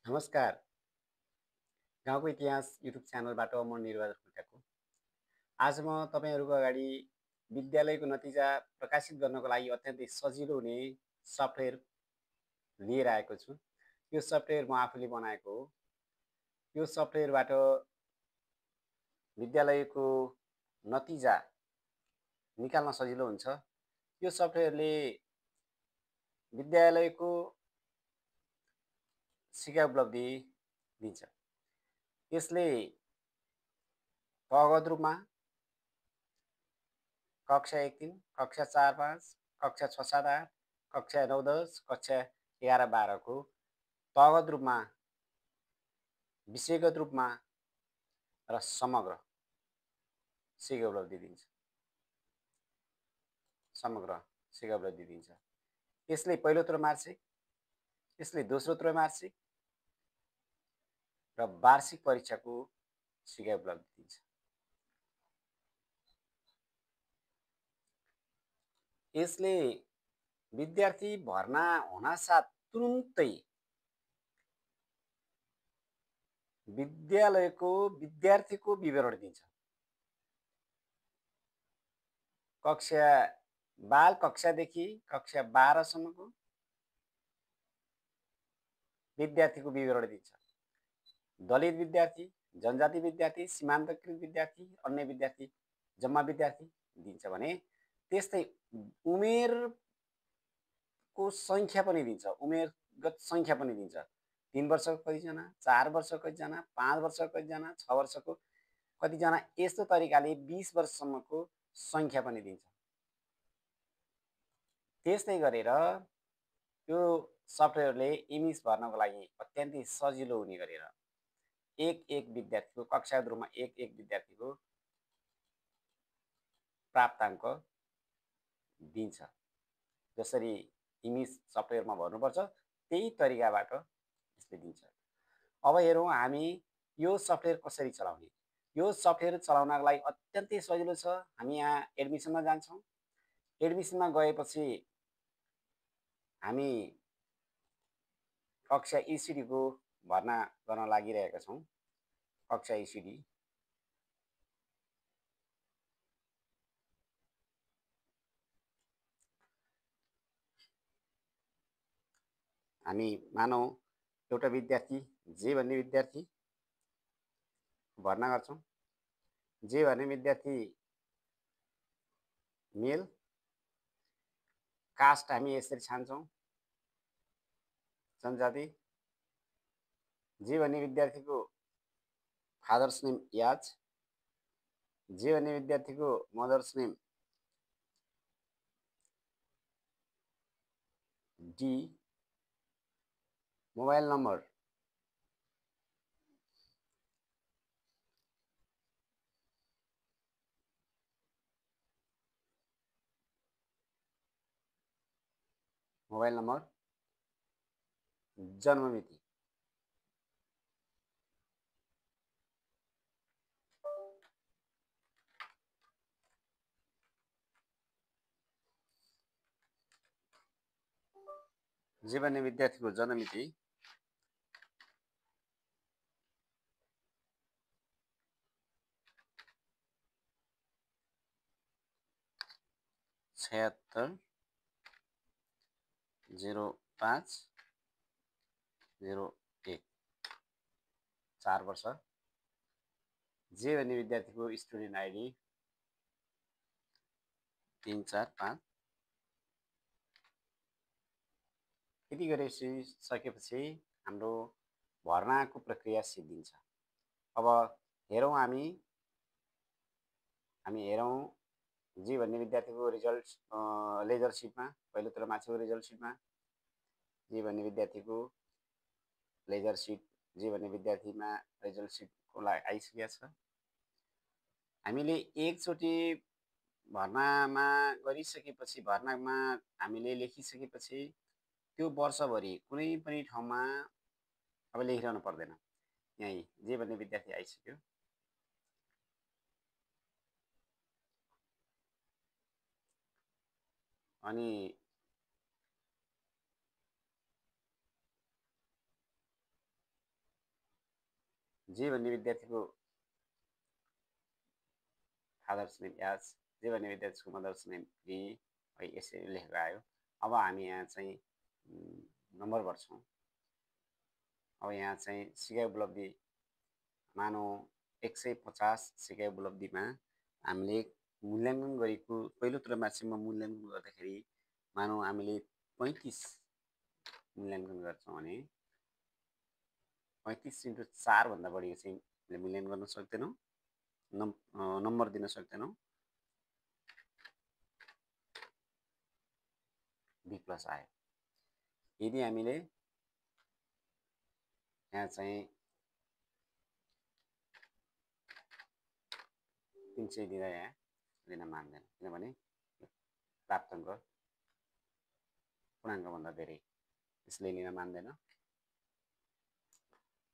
नमस्कार। गाउँको इतिहास युट्युब च्यानलबाट म निर्वाज भुटियाको। आज म तपाईँहरूको अगाडि विद्यालयको नतिजा प्रकाशित गर्नको लागि अत्यन्तै सजिलो हुने सफ्टवेयर लिएर आएको छु। यो सफ्टवेयर म आफूले बनाएको हो। यो सफ्टवेयरबाट विद्यालयको नतिजा निकाल्न सजिलो हुन्छ। यो सफ्टवेयरले विद्यालयको सिकाइ उपलब्धि दिन्छ। यसले कागज रूपमा कक्षा 1-3, कक्षा 4-5, कक्षा 6-7-8, कक्षा 9-10, कक्षा 11-12 को तहगत रूपमा, विषयगत रूपमा र समग्र सिकाइ उपलब्धि दिन्छ। समग्र सिकाइ उपलब्धि दिन्छ। यसले पहिलो त्रैमासिक, यसले दोस्रो त्रैमासिक र वार्षिक परीक्षाको सिकाइ उपलब्धि दिन्छ। यसले विद्यार्थी भर्ना हुनासाथ तुरुन्तै विद्यालयको विद्यार्थीको विवरण दिन्छ। बाल कक्षादेखि कक्षा 12 सम्मको विद्यार्थीको विवरण दिन्छ। दलित विद्यार्थी, जनजाति विद्यार्थी, सीमान्तकृत विद्यार्थी, अन्य विद्यार्थी, जम्मा विद्यार्थी दिन्छ भने त्यस्तै उमेरको सङ्ख्या पनि दिन्छ, उमेरगत सङ्ख्या पनि दिन्छ। 3 वर्षको कतिजना, 4 वर्षको कतिजना, 5 वर्षको कतिजना, 6 वर्षको कतिजना, यस्तो तरिकाले 20 वर्षसम्मको सङ्ख्या पनि दिन्छ। त्यस्तै गरेर यो सफ्टवेयरले इमेज भर्नको लागि अत्यन्तै सजिलो हुने गरेर एक विद्यार्थीको कक्षागत रूपमा एक विद्यार्थीको प्राप्ताङ्क दिन्छ। जसरी इमेज सफ्टवेयरमा भर्नुपर्छ त्यही तरिकाबाट यसले दिन्छ। अब हेरौँ हामी यो सफ्टवेयर कसरी चलाउने। यो सफ्टवेयर चलाउनको लागि अत्यन्तै सजिलो छ। हामी यहाँ एडमिसनमा जान्छौँ। एडमिसनमा गएपछि हामी कक्षा इसिडीको भर्ना गर्न लागिरहेका छौँ। कक्षा इसिडी हामी मानौँ एउटा विद्यार्थी जे भन्ने विद्यार्थी भर्ना गर्छौँ। जे भन्ने विद्यार्थी मेल, कास्ट हामी यसरी छान्छौँ, जनजाति। जे भन्ने विद्यार्थीको फादर्स नेम याज, जे भन्ने विद्यार्थीको मदर्स नेम डी, मोबाइल नम्बर जन्ममिति। जे भन्ने विद्यार्थीको जन्ममिति 76-05-01, 4 वर्ष। जे भन्ने विद्यार्थीको स्टुडेन्ट आइडी 345। यति गरिसकेपछि हाम्रो भर्नाको प्रक्रिया सिद्धिन्छ। अब हेरौँ हामी हेरौँ जे भन्ने विद्यार्थीको रिजल्ट लेजर सिटमा, पहिलो त्रैमासिकको रिजल्ट सिटमा जे भन्ने विद्यार्थीको लेजर सिट, जे भन्ने विद्यार्थीमा रिजल्ट सिटको लागि आइसकेको छ। हामीले एकचोटि भर्नामा गरिसकेपछि, भर्नामा हामीले लेखिसकेपछि त्यो वर्षभरि कुनै पनि ठाउँमा अब लेखिरहनु पर्दैन। यहीँ जे भन्ने विद्यार्थी आइसक्यो। अनि जे भन्ने विद्यार्थीको फादर्स नेम एच, जे भन्ने विद्यार्थीको मदर्स नेम बी है, यसरी लेखेको आयो। अब हामी यहाँ चाहिँ नम्बर भर्छौँ। अब यहाँ चाहिँ सिकाइ उपलब्धि मानौँ 150 सिकाइ उपलब्धिमा हामीले मूल्याङ्कन गरेको पहिलो त्रैमासिकमा मूल्याङ्कन गर्दाखेरि मानौँ हामीले 35 मूल्याङ्कन गर्छौँ भने 35 × 4 भन्दा बढी चाहिँ हामीले मूल्याङ्कन गर्न सक्दैनौँ, नम्बर दिन सक्दैनौँ। B+ आयो। यदि हामीले यहाँ चाहिँ 300 दिँदा यहाँ दिन मान्दैन, किनभने प्राप्ताङ्क पूर्णाङ्कभन्दा धेरै, यसले लिन मान्दैन।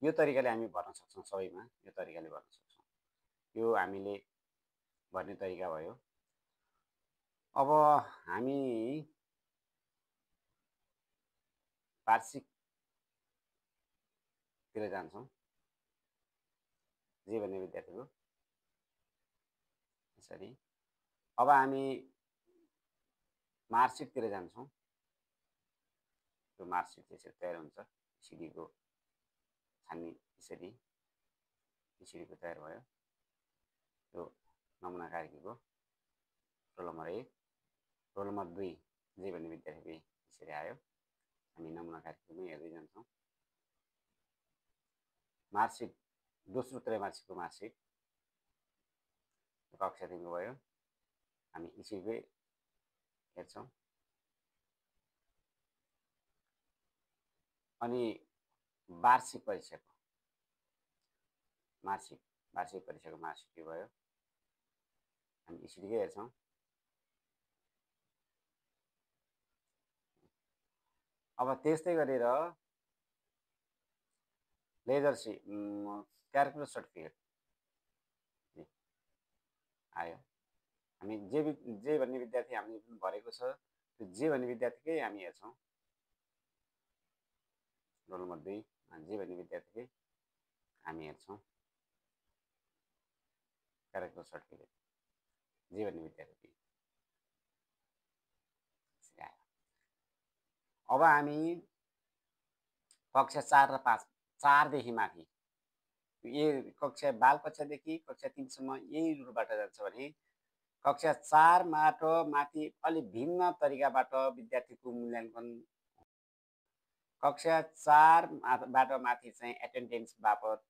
यो तरिकाले हामी भर्न सक्छौँ, सबैमा यो तरिकाले भर्न सक्छौँ। यो हामीले भर्ने तरिका भयो। अब हामी वार्षिकतिर जान्छौँ। जे भन्ने विद्यार्थीको यसरी। अब हामी मार्कसिटतिर जान्छौँ। यो मार्कसिट यसरी तयार हुन्छ। सिडीको छान्ने यसरी सिडीको तयार भयो। यो नमुना कार्यको रोल नम्बर 1, रोल नम्बर 2 जे भन्ने विद्यार्थी यसरी आयो। हामी नमुना कार्यक्रममै हेर्दै जान्छौँ। मार्कसिट दोस्रो त्रैमासिकको मार्कसिट कक्षा 3 को भयो। हामी यसैकै हेर्छौँ। अनि वार्षिक परीक्षाको मार्कसिट, वार्षिक परीक्षाको मार्कसिट के भयो, हामी यसैकै हेर्छौँ। अब त्यस्तै गरेर लेजर सिट, क्यारेक्टर सर्टिफिकेट आयो। हामी जे भन्ने विद्यार्थी हामीले जुन भरेको छ त्यो जे भन्ने विद्यार्थीकै हामी हेर्छौँ। रोल नम्बर 2 जे भन्ने विद्यार्थीकै हामी हेर्छौँ। क्यारेक्टर सर्टिफिकेट जे भन्ने विद्यार्थी आयो। अब हामी कक्षा 4 र 5, 4 देखि माथि, कक्षा बाल कक्षादेखि कक्षा 3 सम्म यही रुटबाट जान्छ भने कक्षा 4 बाट माथि अलि भिन्न तरिकाबाट विद्यार्थीको मूल्याङ्कन। कक्षा 4 बाट माथि चाहिँ एटेन्डेन्स बापत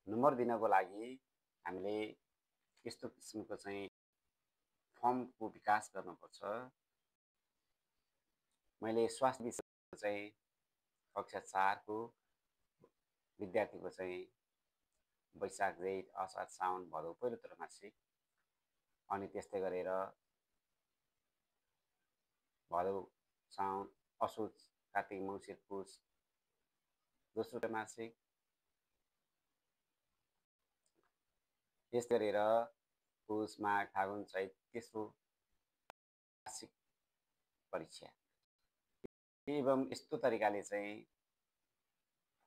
नम्बर दिनको लागि हामीले यस्तो किसिमको चाहिँ फर्मको विकास गर्नुपर्छ। मैले स्वास्थ्य विषय चाहिँ कक्षा 4 को विद्यार्थीको चाहिँ वैशाख, जेठ, असार, साउन, भदौ पहिलो त्रैमासिक, अनि त्यस्तै गरेर भदौ, साउन, असोज, कार्तिक, मङ्सिर, पुस दोस्रो त्रैमासिक, त्यस्तै गरेर पुस, माघ, फागुन, चैत तेस्रो वार्षिक परीक्षा। एवं यस्तो तरिकाले चाहिँ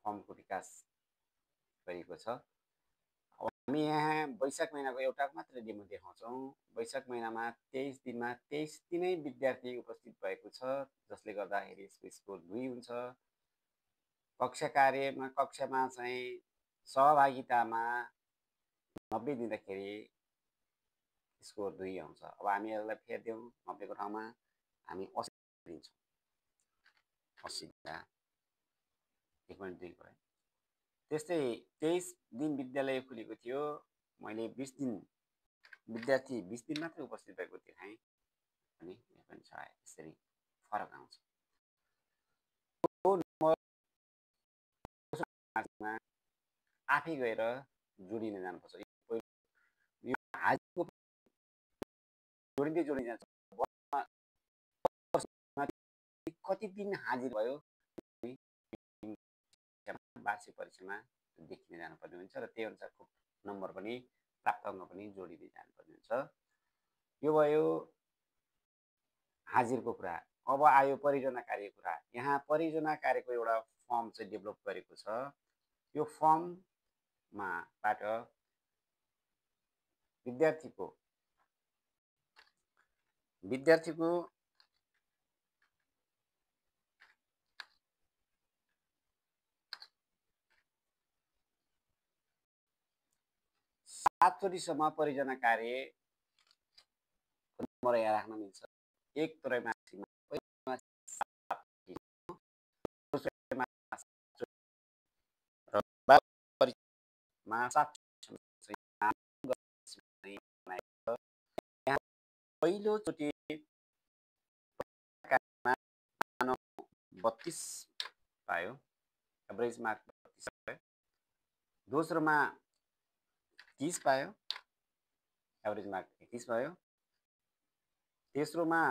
फर्मको विकास गरिएको छ। अब हामी यहाँ वैशाख महिनाको एउटा मात्र डेमो देखाउँछौँ। वैशाख महिनामा 23 दिनमा 23 दिनै विद्यार्थी उपस्थित भएको छ, जसले गर्दाखेरि यसको स्कोर 2 हुन्छ। कक्षा कार्यमा कक्षामा चाहिँ सहभागितामा 90 दिँदाखेरि स्कोर 2 आउँछ। अब हामी यसलाई फेर्दियौँ, 90 को ठाउँमा हामी 80 दिन्छौँ। 80 दिँदा 1.2 भयो। त्यस्तै 23 दिन विद्यालय खुलेको थियो, मैले 20 दिन विद्यार्थी 20 दिन मात्रै उपस्थित भएको देखाएँ अनि 1.6 आयो। यसरी फरक आउँछ। आफै गएर जोडिन जानुपर्छ। यो हाजिरको जोडिँदै जान्छ। कति दिन हाजिर भयो वार्षिक परीक्षामा देखिन जानुपर्ने हुन्छ र त्यही अनुसारको नम्बर पनि प्राप्ताङ्क पनि जोडिँदै जानुपर्ने हुन्छ। यो भयो हाजिरको कुरा। अब आयो परियोजना कार्य कुरा। यहाँ परियोजना कार्यको एउटा फर्म चाहिँ डेभलप गरेको छ। यो फर्मबाट विद्यार्थीको सातचोटिसम्म परियोजना कार्य नम्बर यहाँ राख्न मिल्छ। एक त्रैमासिकमा पहिलोचोटि 32 पायो, एभरेज मार्क 32 पायो। दोस्रोमा 30 पायो, एभरेज मार्क 31 भयो। तेस्रोमा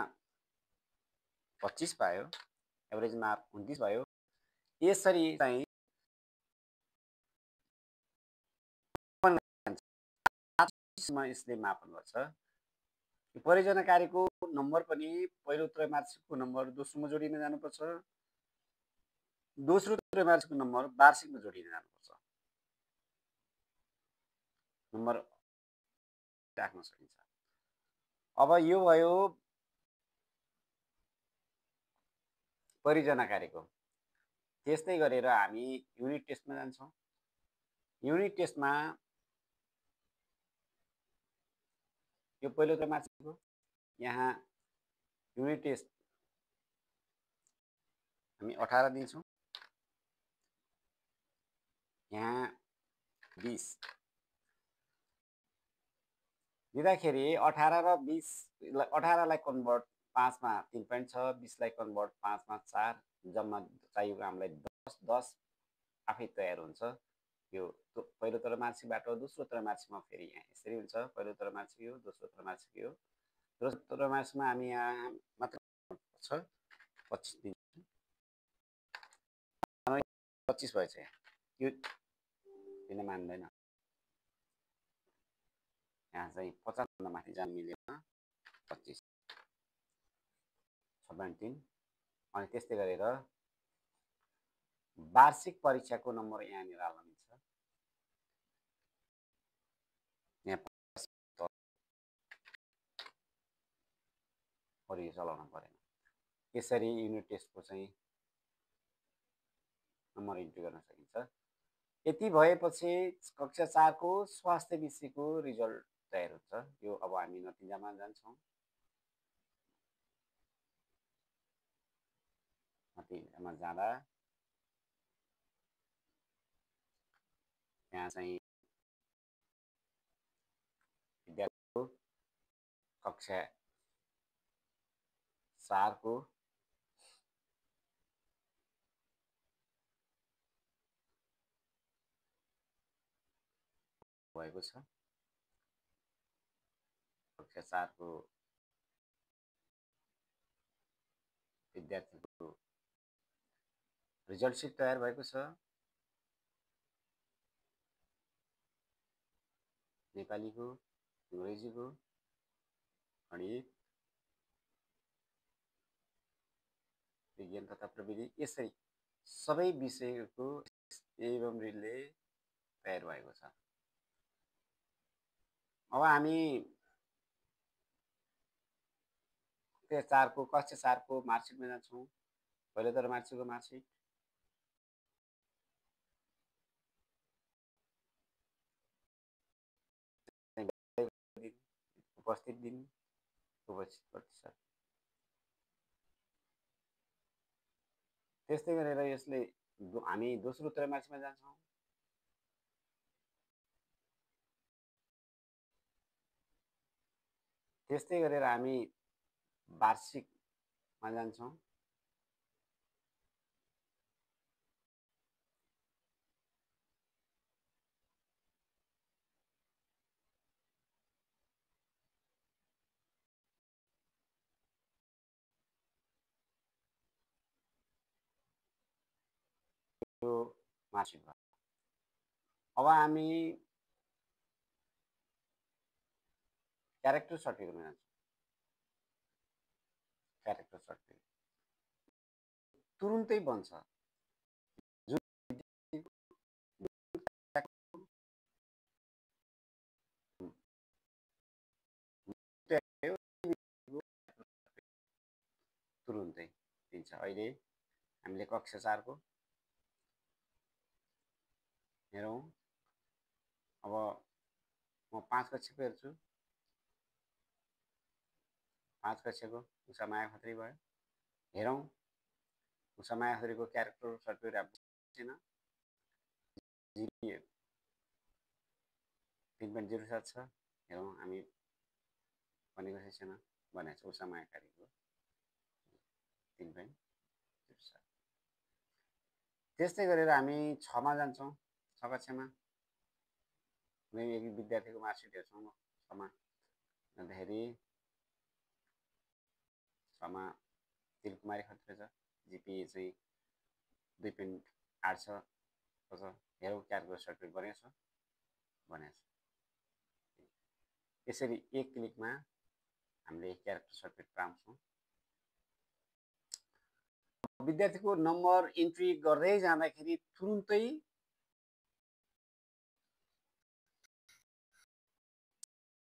25 पायो, एभरेज मार्क 29 भयो। यसरी चाहिँ यसले मापन गर्छ। परियोजना कार्यको नम्बर पनि पहिलो त्रैमासिकको नम्बर दोस्रोमा जोडिन जानुपर्छ, दोस्रो त्रैमासिकको नम्बर वार्षिकमा जोडिन जानुपर्छ। नम्बर राख्न सकिन्छ। अब यो भयो परियोजना कार्यको। त्यस्तै गरेर हामी युनिट टेस्टमा जान्छौँ। युनिट टेस्टमा यो पहिलो त्रैमासिकको यहाँ युनिट टेस्ट हामी 18 दिन्छौँ। यहाँ 20 दिँदाखेरि 18 र 20, 18 लाई कन्भर्ट 5 मा 3.6, 20 लाई कन्भर्ट 5 मा 4, जम्मा चाहिएको हामीलाई 10 आफै तयार हुन्छ। यो पहिलो त्रैमासिकबाट दोस्रो त्रैमासिकमा फेरि यहाँ यसरी हुन्छ। पहिलो त्रैमासिक यो, दोस्रो त्रैमासिक यो। दोस्रो त्रैमासिकमा हामी यहाँ मात्र 25 दिन 25 भएछ। यो दिन मान्दैन, यहाँ चाहिँ 50 भन्दा माथि जान मिलेन। 25 17। अनि त्यस्तै गरेर वार्षिक परीक्षाको नम्बर यहाँनिर हाल्न मिल्छ। यहाँ अरू यो चलाउन परेन। यसरी युनिट टेस्टको चाहिँ नम्बर इन्ट्री गर्न सकिन्छ। यति भएपछि कक्षा 4 को स्वास्थ्य विषयको रिजल्ट तयार हुन्छ। यो अब हामी नतिजामा जान्छौँ। नतिजामा जाँदा यहाँ चाहिँ विद्यार्थीको कक्षा 4 को भएको छ। कक्षा 4 को विद्यार्थीको रिजल्ट सिट तयार भएको छ। नेपालीको, अङ्ग्रेजीको, गणित, विज्ञान तथा प्रविधि, यसरी सबै विषयको एवं रिलले तयार भएको छ। अब हामी कक्षा 4 को मार्कसिटमा जान्छौँ। पहिलो त्रैमासिकको मार्कसिट, उपस्थित दिन, उपस्थित प्रतिशत। त्यस्तै गरेर यसले हामी दोस्रो त्रैमासिकमा जान्छौँ। त्यस्तै गरेर हामी वार्षिकमा जान्छौँ। यो मार्कसिट भयो। अब हामी क्यारेक्टर सर्टिफिकेटमा जान्छौँ। क्यारेक्टर सर्टिफिकेट तुरुन्तै बन्छ। जुन तुरुन्तै दिन्छ। अहिले हामीले कक्षा 4 को हेरौँ। अब म 5 कक्षाको हेर्छु। 5 कक्षाको उषा माया खत्री भयो। हेरौँ उषा माया खत्रीको क्यारेक्टर सर्टिफिकेट छैन। जिपी 3.07 छ। हेरौँ हामी भनेको छैन भनेको छ उषा माया खत्रीको 3.07। त्यस्तै गरेर हामी 6 मा जान्छौँ। 6 कक्षामा कुनै एक विद्यार्थीको मार्कसिट हेर्छौँ। 6 मा जाँदाखेरि 6 मा तिलकुमारी खत्री छ। जिपिए चाहिँ 2.8 छ। हेरौँ क्यारेक्टर सर्टिफिकेट बनेको छ भनेको छ। यसरी एक क्लिकमा हामीले क्यारेक्टर सर्टिफिकेट पाउँछौँ। विद्यार्थीको नम्बर इन्ट्री गर्दै जाँदाखेरि तुरुन्तै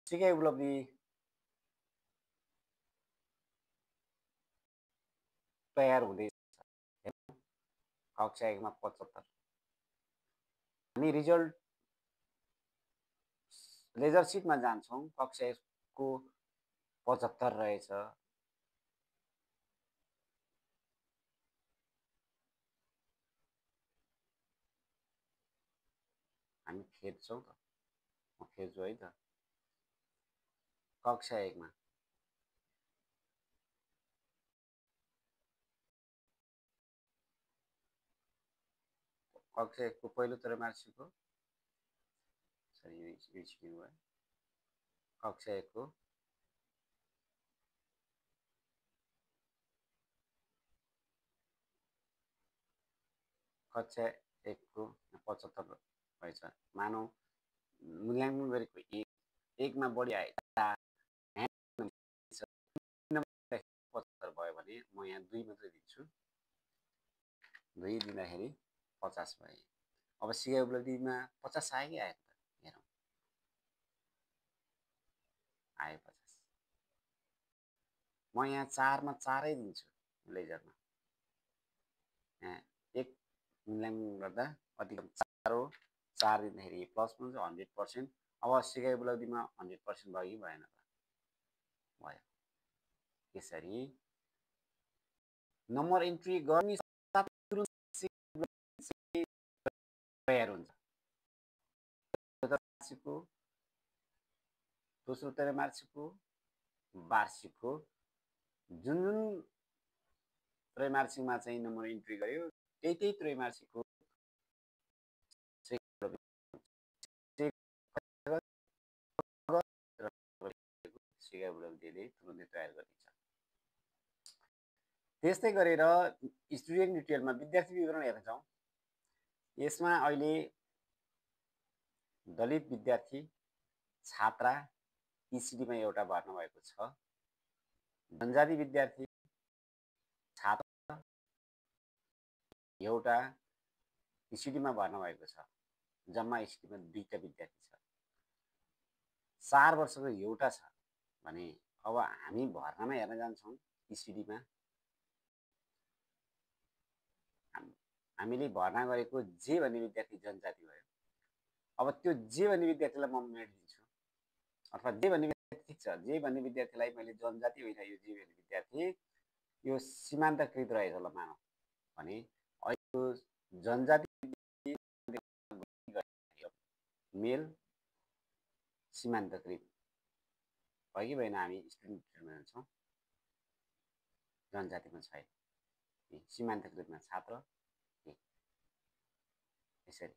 सिकाइ उपलब्धि तयार हुँदैछ। कक्षा 1 मा 75। हामी रिजल्ट लेजर सिटमा जान्छौँ। कक्षा 1 को 75 रहेछ। हामी फेर्छौँ त, म फेर्छु है त। कक्षा 1 मा कक्षा 1 को पहिलो त्रैमासिकको कक्षा 1 को कक्षा 1 को 75 रहेछ। मानौ मूल्याङ्कन गरेको 1 मा बढी आए 75 भयो भने म यहाँ 2 मात्रै दिन्छु। 2 दिँदाखेरि 50 भयो। अब सिकाइ उपलब्धिमा 50 आयो कि आएन त हेरौँ। आयो 50। म यहाँ 4 मा 4 दिन्छु लेजरमा। यहाँ 1 मूल्याङ्कन गर्दा अधिकतम 4 हो। 4 दिँदाखेरि प्लस हुन्छ 100%। अब सिकाइ उपलब्धिमा 100% भयो कि भएन त? भयो। यसरी नम्बर इन्ट्री गर्ने तयार हुन्छ। त्रैमासिकको, दोस्रो त्रैमासिकको, वार्षिकको जुन त्रैमासिकमा चाहिँ नम्बर इन्ट्री गर्यो त्यही त्रैमासिकको सिकाइ उपलब्धिले तुरुन्तै तयार गरिन्छ। त्यस्तै गरेर स्टुडेन्ट डिटेलमा विद्यार्थी विवरण हेर्न जाउँ। यसमा अहिले दलित विद्यार्थी छात्रा इसिडीमा एउटा भर्ना भएको छ। जनजाति विद्यार्थी छात्र एउटा इसिडीमा भर्ना भएको छ। जम्मा इसिडीमा 2टा विद्यार्थी छ। 4 वर्षको एउटा छ भने अब हामी भर्नामा हेर्न जान्छौँ इसिडीमा। हामीले भर्ना गरेको जे भन्ने विद्यार्थी जनजाति भयो। अब त्यो जे भन्ने विद्यार्थीलाई म मेरिट दिन्छु, अथवा जे भन्ने विद्यार्थी ठिक छ, जे भन्ने विद्यार्थीलाई मैले जनजाति होइन यो जे भन्ने विद्यार्थी यो सीमान्तकृत रहेछ ल मानौँ भने अहिले जनजाति मेल सीमान्तकृत भयो कि भएन? हामी स्टुडेन्टमा जान्छौँ जनजातिमा छैन, सीमान्तकृतमा छात्र। यसरी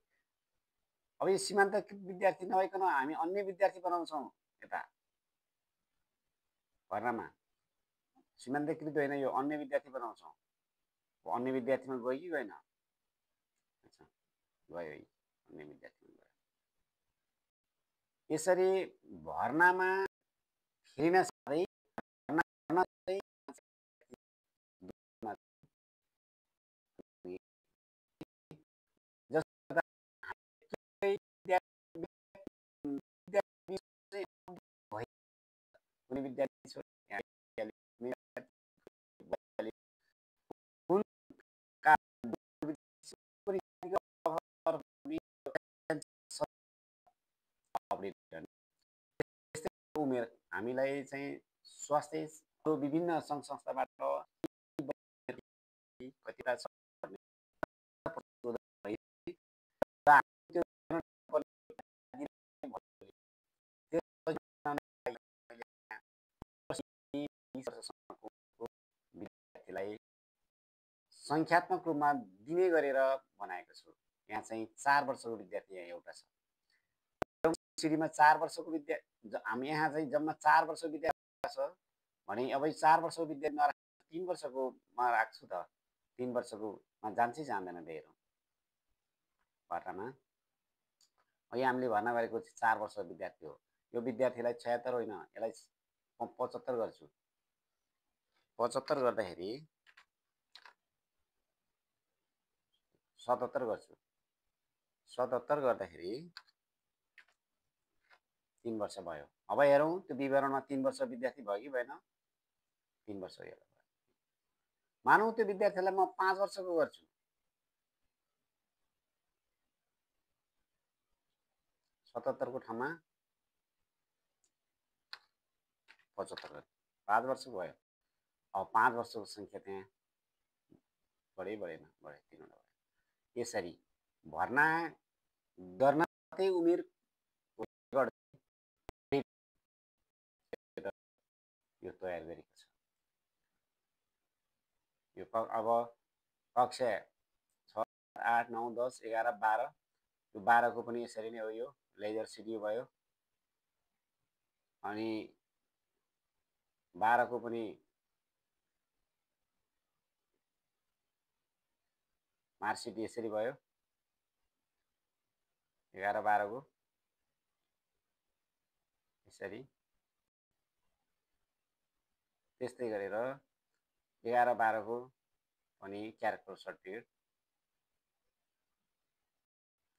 अब यो सीमान्तकृत विद्यार्थी नभइकन हामी अन्य विद्यार्थी बनाउँछौँ। यता भर्नामा सीमान्तकृत होइन, यो अन्य विद्यार्थी बनाउँछौँ। अन्य विद्यार्थीमा गयो कि गएन? अच्छा गयो है, अन्य विद्यार्थीमा गयो। यसरी भर्नामा फेरिन साह्रै विद्यार्थी छु कुन उमेर हामीलाई चाहिँ स्वास्थ्य विभिन्न सङ्घ संस्थाबाट कतिवटा विद्यार्थीलाई सङ्ख्यात्मक रूपमा दिने गरेर बनाएको छु। यहाँ चाहिँ 4 वर्षको विद्यार्थी एउटा छ। सिडीमा 4 वर्षको हामी यहाँ चाहिँ जम्मा 4 वर्षको विद्यार्थी छ भने अब 4 वर्षको विद्यार्थी नराख्नु 3 वर्षकोमा राख्छु त 3 वर्षकोमा जान्छ जाँदैन हेरौँ भर्नामा। यहाँ हामीले भर्ना गरेको 4 वर्षको विद्यार्थी हो। यो विद्यार्थीलाई 76 होइन यसलाई 75 गर्छु। 75 गर्दाखेरि 77 गर्छु। 77 गर्दाखेरि 3 वर्ष भयो। अब हेरौँ त्यो विवरणमा 3 वर्ष विद्यार्थी भयो कि भएन? 3 वर्ष भयो। मानौँ त्यो विद्यार्थीलाई म 5 वर्षको गर्छु। 77 को ठाउँमा 75 गर्छु। 5 वर्ष भयो। अब 5 वर्षको सङ्ख्या त्यहाँ बढे बढेन बढे 3 वटा भयो। यसरी भर्ना गर्न मात्रै उमेर यो तयार गरेको छ। यो अब कक्षा 6, 8, 9, 10, 11, 12 यो 12 को पनि यसरी नै हो। यो लेजर सिडी भयो अनि 12 को पनि मार्कसिट यसरी भयो। 11, 12 को यसरी त्यस्तै गरेर 11, 12 को पनि क्यारेक्टर सर्टिफिकेट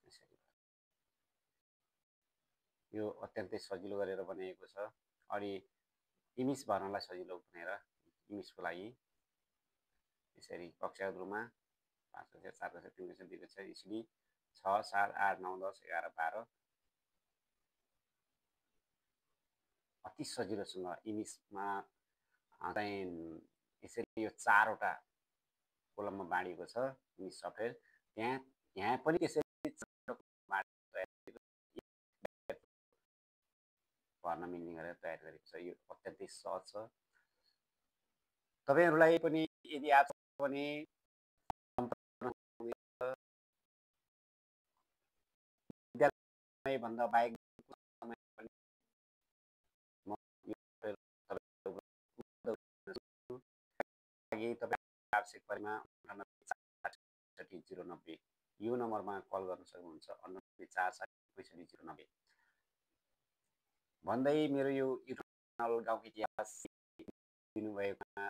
यसरी। यो अत्यन्तै सजिलो गरेर बनाइएको छ। अनि इमेज भर्नलाई सजिलो भनेर इमेजको लागि यसरी कक्षाहरूमा 5 कक्षा 4 कक्षा 3 कक्षा 2 कक्षा यसरी 6, 7, 8, 9, 10, 11, 12 अति सजिलोसँग इमेजमा चाहिँ यसरी यो 4 वटा कोलममा बाँडिएको छ इमेज सफ्टवेयर। यहाँ पनि त्यसरी भर्न मिल्ने गरेर तयार गरेको छ। यो अत्यन्तै सहज छ। तपाईहरुलाई पनि यदि आज पनि विद्यालय भन्दा बाहेक आवश्यक परेमा 98 यो नम्बरमा कल गर्न सक्नुहुन्छ। 98 भन्दै मेरो यो युट्युब च्यानल गाउँको इतिहास दिनुभएकोमा